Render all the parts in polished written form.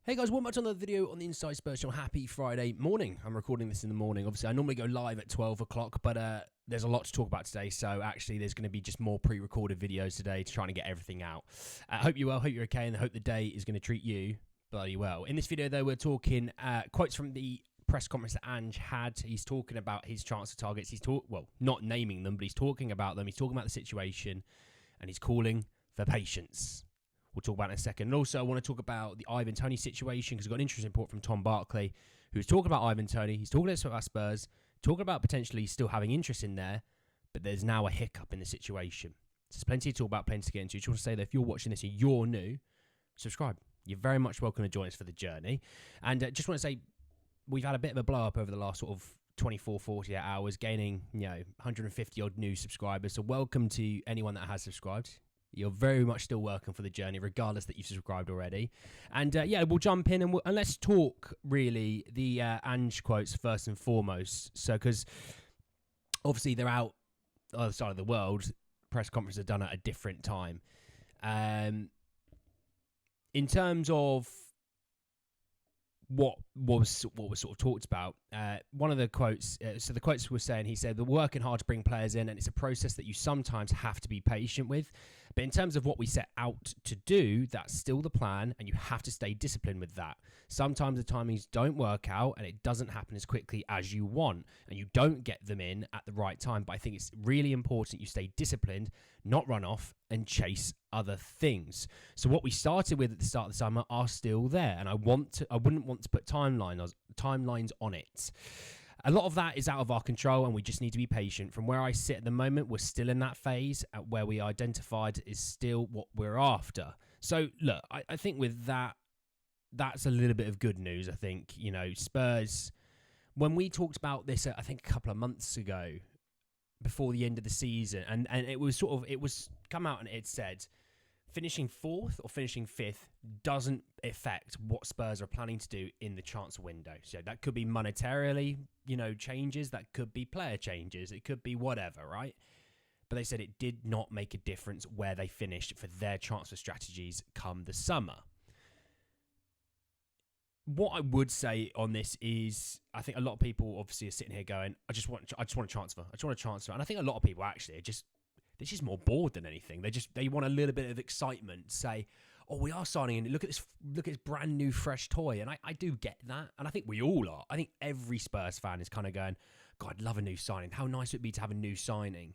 Hey guys, welcome back to another video on the Inside Spurs channel. Happy Friday morning. I'm recording this in the morning. Obviously, I normally go live at 12 o'clock, but there's a lot to talk about today. So actually, there's going to be just more pre-recorded videos today to try and get everything out. I hope you're well, hope you're okay, and I hope the day is going to treat you bloody well. In this video, though, we're talking quotes from the press conference that Ange had. He's talking about his transfer targets. Well, not naming them, but he's talking about them. He's talking about the situation, and he's calling for patience. We'll talk about it in a second. And also, I want to talk about the Ivan Toney situation because I got an interesting report from Tom Barkley, who's talking about Ivan Toney. He's talking about Spurs, talking about potentially still having interest in there, but there's now a hiccup in the situation. So there's plenty to talk about, plenty to get into. Just want to say that if you're watching this and you're new, subscribe. You're very much welcome to join us for the journey. And just want to say, we've had a bit of a blow up over the last sort of 24, 48 hours, gaining 150 odd new subscribers. So welcome to anyone that has subscribed. You're very much still welcome for the journey, regardless that you've subscribed already. And we'll jump in and let's talk really the Ange quotes first and foremost. So, because obviously they're out the other side of the world, press conferences are done at a different time. In terms of what was sort of talked about, one of the quotes, so the quotes were saying, he said, "We're working hard to bring players in, and it's a process that you sometimes have to be patient with. But in terms of what we set out to do, that's still the plan, and you have to stay disciplined with that. Sometimes the timings don't work out, and it doesn't happen as quickly as you want, and you don't get them in at the right time. But I think it's really important you stay disciplined, not run off and chase other things. So what we started with at the start of the summer are still there, and I wouldn't want to put timelines on it. A lot of that is out of our control, and we just need to be patient. From where I sit at the moment, we're still in that phase at where we identified is still what we're after." So look, I think with that, that's a little bit of good news. I think, Spurs, when we talked about this, I think a couple of months ago, before the end of the season, and it was come out and it said finishing fourth or finishing fifth doesn't affect what Spurs are planning to do in the transfer window. So that could be monetarily, changes, that could be player changes, it could be whatever, right? But they said it did not make a difference where they finished for their transfer strategies come the summer. What I would say on this is, I think a lot of people obviously are sitting here going, I just want to transfer. And I think a lot of people actually they're just more bored than anything. They want a little bit of excitement. Say, oh, we are signing in. Look at this brand new fresh toy. And I do get that. And I think we all are. I think every Spurs fan is kind of going, God, I'd love a new signing. How nice would it be to have a new signing?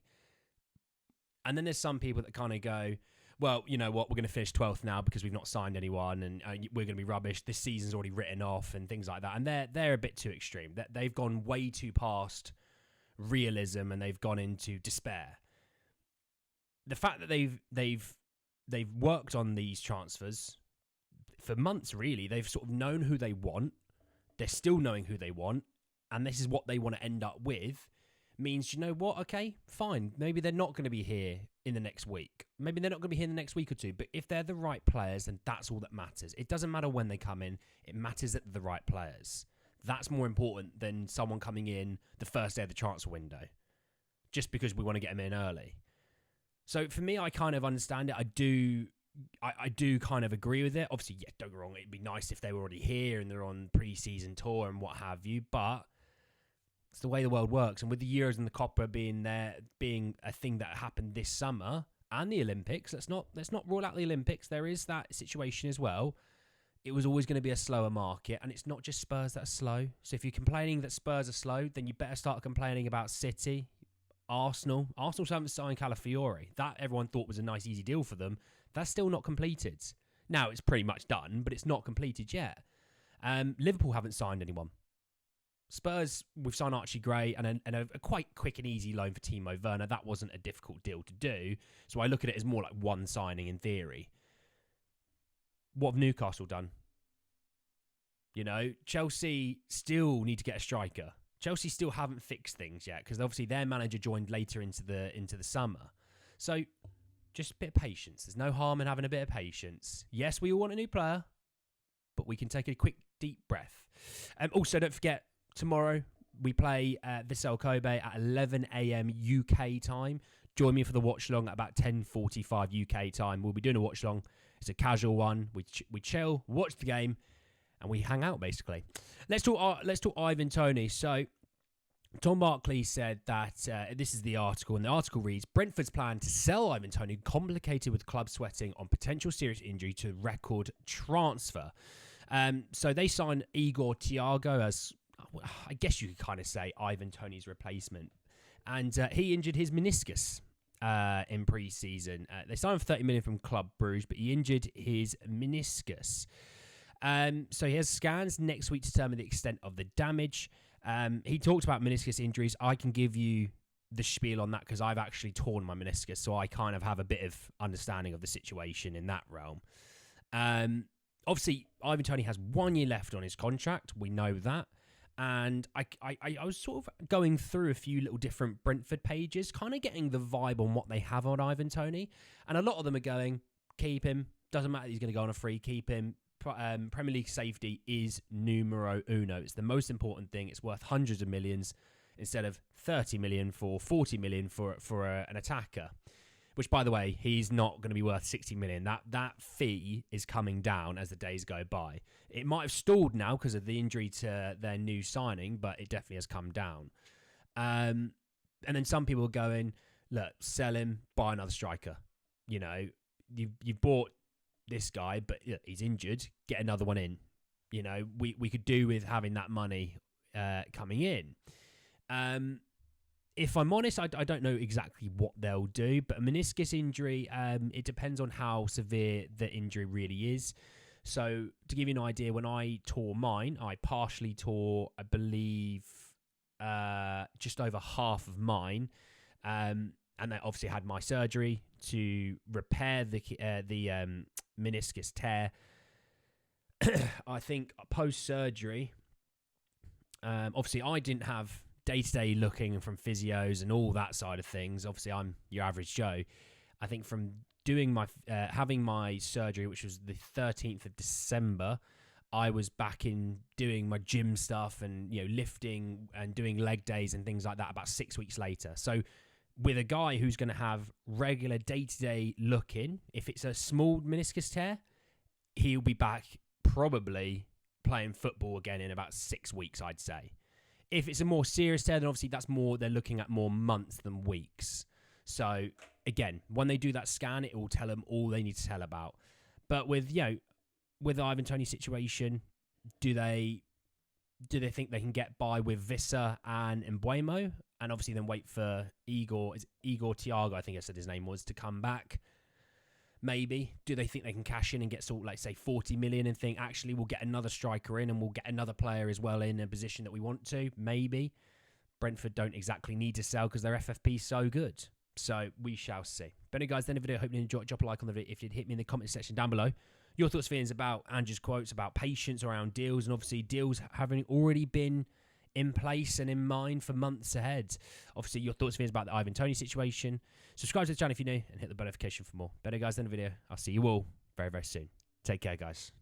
And then there's some people that kind of go, well, you know what, we're going to finish 12th now because we've not signed anyone, and we're going to be rubbish. This season's already written off and things like that. And they're a bit too extreme. They've gone way too past realism, and they've gone into despair. The fact that they've worked on these transfers for months, really. They've sort of known who they want. They're still knowing who they want, and this is what they want to end up with. Means, you know what, okay, fine. Maybe they're not going to be here in the next week. Maybe they're not going to be here in the next week or two. But if they're the right players, then that's all that matters. It doesn't matter when they come in. It matters that they're the right players. That's more important than someone coming in the first day of the transfer window, just because we want to get them in early. So for me, I kind of understand it. I do kind of agree with it. Obviously, yeah, don't get me wrong. It'd be nice if they were already here and they're on pre-season tour and what have you. But it's the way the world works. And with the Euros and the Copa being a thing that happened this summer, and the Olympics, let's not rule out the Olympics. There is that situation as well. It was always going to be a slower market, and it's not just Spurs that are slow. So if you're complaining that Spurs are slow, then you better start complaining about City, Arsenal. Arsenal haven't signed Calafiori. That everyone thought was a nice, easy deal for them. That's still not completed. Now it's pretty much done, but it's not completed yet. Liverpool haven't signed anyone. Spurs, we've signed Archie Gray and a quite quick and easy loan for Timo Werner. That wasn't a difficult deal to do. So I look at it as more like one signing in theory. What have Newcastle done? Chelsea still need to get a striker. Chelsea still haven't fixed things yet because obviously their manager joined later into the summer. So just a bit of patience. There's no harm in having a bit of patience. Yes, we all want a new player, but we can take a quick, deep breath. Also, don't forget, tomorrow we play Vissel Kobe at 11 a.m. UK time. Join me for the watch long at about 10:45 UK time. We'll be doing a watch long. It's a casual one. We chill, watch the game, and we hang out basically. Let's talk Ivan Toney. So Tom Barkley said that this is the article, and the article reads: Brentford's plan to sell Ivan Toney complicated with club sweating on potential serious injury to record transfer. So they signed Igor Thiago as, I guess you could kind of say, Ivan Toney's replacement, and he injured his meniscus in pre-season. They signed for 30 million from Club Brugge, but he injured his meniscus. So he has scans next week to determine the extent of the damage. He talked about meniscus injuries. I can give you the spiel on that because I've actually torn my meniscus, so I kind of have a bit of understanding of the situation in that realm. Obviously, Ivan Toney has 1 year left on his contract. We know that. And I was sort of going through a few little different Brentford pages, kind of getting the vibe on what they have on Ivan Toney. And a lot of them are going, keep him. Doesn't matter, he's going to go on a free, keep him. Premier League safety is numero uno. It's the most important thing. It's worth hundreds of millions instead of 30 million for 40 million for an attacker. Which, by the way, he's not going to be worth 60 million. That fee is coming down as the days go by. It might have stalled now because of the injury to their new signing, but it definitely has come down. And then some people are going, look, sell him, buy another striker. You know, you've bought this guy, but he's injured. Get another one in. You know, we could do with having that money coming in. If I'm honest, I don't know exactly what they'll do, but a meniscus injury, it depends on how severe the injury really is. So to give you an idea, when I tore mine, I partially tore, I believe, just over half of mine, and I obviously had my surgery to repair the meniscus tear. I think post-surgery, obviously I didn't have day-to-day looking from physios and all that side of things. Obviously, I'm your average Joe. I think from doing my having my surgery, which was the 13th of December, I was back in doing my gym stuff and lifting and doing leg days and things like that about 6 weeks later. So with a guy who's going to have regular day-to-day looking, if it's a small meniscus tear, he'll be back probably playing football again in about 6 weeks, I'd say. If it's a more serious tear, then obviously they're looking at more months than weeks. So again, when they do that scan, it will tell them all they need to tell about. But with Ivan Toney's situation, do they think they can get by with Visser and Mbeumo, and obviously then wait for Igor Thiago, I think I said his name was, to come back? Maybe. Do they think they can cash in and get sort of, like, say, 40 million and think, actually, we'll get another striker in and we'll get another player as well in a position that we want to? Maybe. Brentford don't exactly need to sell because their FFP is so good. So we shall see. But anyway, guys, then the video, hope you enjoyed. Drop a like on the video if you'd hit me in the comment section down below. Your thoughts, feelings about Ange's quotes, about patience around deals, and obviously deals having already been in place and in mind for months ahead. Obviously, your thoughts, feelings about the Ivan Toney situation. Subscribe to the channel if you're new and hit the bell notification for more. Better guys, than the video. I'll see you all very, very soon. Take care, guys.